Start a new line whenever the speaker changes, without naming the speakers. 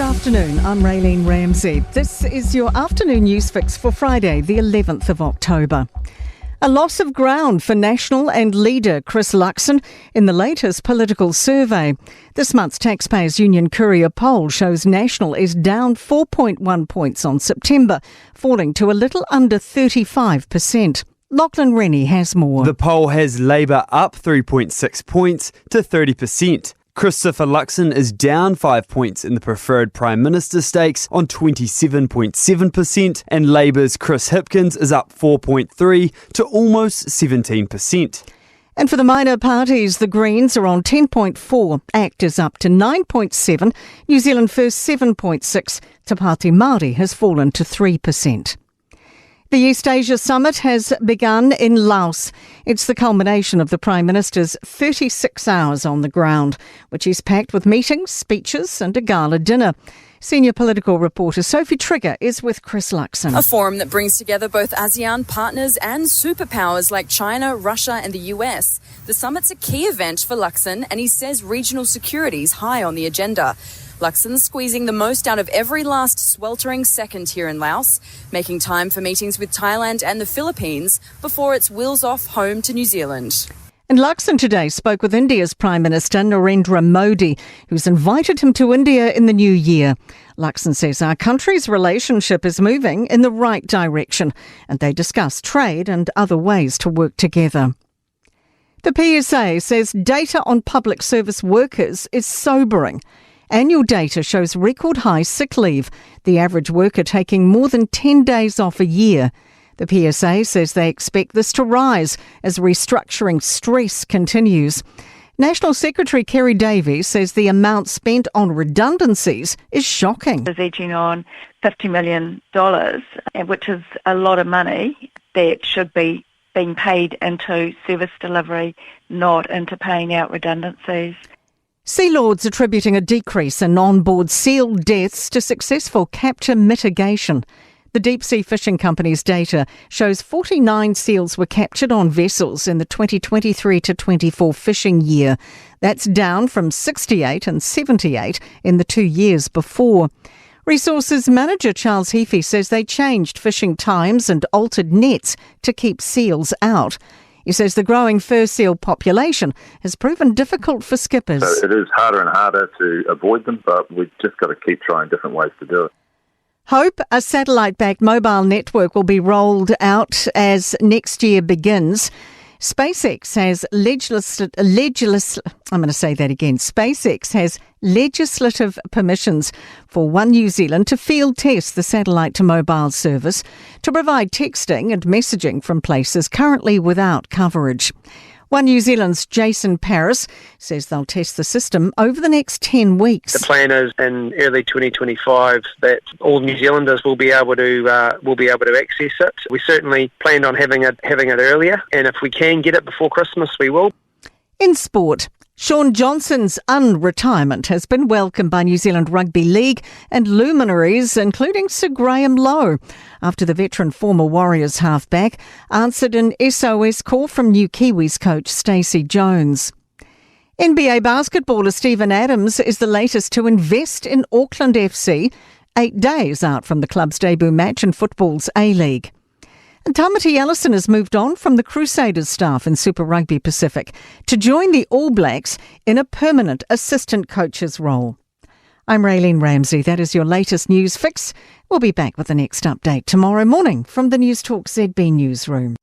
Good afternoon, I'm Raylene Ramsey. This is your afternoon news fix for Friday, the 11th of October. A loss of ground for National and leader Chris Luxon in the latest political survey. This month's Taxpayers Union Courier poll shows National is down 4.1 points on September, falling to a little under 35%. Lachlan Rennie has more.
The poll has Labour up 3.6 points to 30%. Christopher Luxon is down 5 points in the preferred Prime Minister stakes on 27.7%, and Labour's Chris Hipkins is up 4.3 to almost 17%.
And for the minor parties, the Greens are on 10.4, ACT is up to 9.7, New Zealand First 7.6, Te Pāti Māori has fallen to 3%. The East Asia Summit has begun in Laos. It's the culmination of the Prime Minister's 36 hours on the ground, which is packed with meetings, speeches and a gala dinner. Senior political reporter Sophie Trigger is with Chris Luxon.
A forum that brings together both ASEAN partners and superpowers like China, Russia and the US. The summit's a key event for Luxon, and he says regional security is high on the agenda. Luxon's squeezing the most out of every last sweltering second here in Laos, making time for meetings with Thailand and the Philippines before it's wheels off home to New Zealand.
And Luxon today spoke with India's Prime Minister Narendra Modi, who's invited him to India in the new year. Luxon says our country's relationship is moving in the right direction, and they discuss trade and other ways to work together. The PSA says data on public service workers is sobering. Annual data shows record high sick leave, the average worker taking more than 10 days off a year. The PSA says they expect this to rise as restructuring stress continues. National Secretary Kerry Davies says the amount spent on redundancies is shocking.
Is edging on $50 million, which is a lot of money that should be being paid into service delivery, not into paying out redundancies.
Sea Lords attributing a decrease in on-board seal deaths to successful capture mitigation. The deep-sea fishing company's data shows 49 seals were captured on vessels in the 2023 to 24 fishing year. That's down from 68 and 78 in the 2 years before. Resources manager Charles Heafy says they changed fishing times and altered nets to keep seals out. He says the growing fur seal population has proven difficult for skippers.
So it is harder and harder to avoid them, but we've just got to keep trying different ways to do it.
Hope, a satellite-backed mobile network, will be rolled out as next year begins. SpaceX has legislative permissions for One New Zealand to field test the satellite-to-mobile service to provide texting and messaging from places currently without coverage. One New Zealand's Jason Paris says they'll test the system over the next 10 weeks.
The plan is in early 2025 that all New Zealanders will be able to access it. We certainly planned on having it earlier, and if we can get it before Christmas, we will.
In sport, Sean Johnson's unretirement has been welcomed by New Zealand Rugby League and luminaries, including Sir Graham Lowe, after the veteran former Warriors halfback answered an SOS call from New Kiwis coach Stacey Jones. NBA basketballer Steven Adams is the latest to invest in Auckland FC, 8 days out from the club's debut match in football's A-League. And Tamati Ellison has moved on from the Crusaders staff in Super Rugby Pacific to join the All Blacks in a permanent assistant coach's role. I'm Raylene Ramsey. That is your latest news fix. We'll be back with the next update tomorrow morning from the Newstalk ZB newsroom.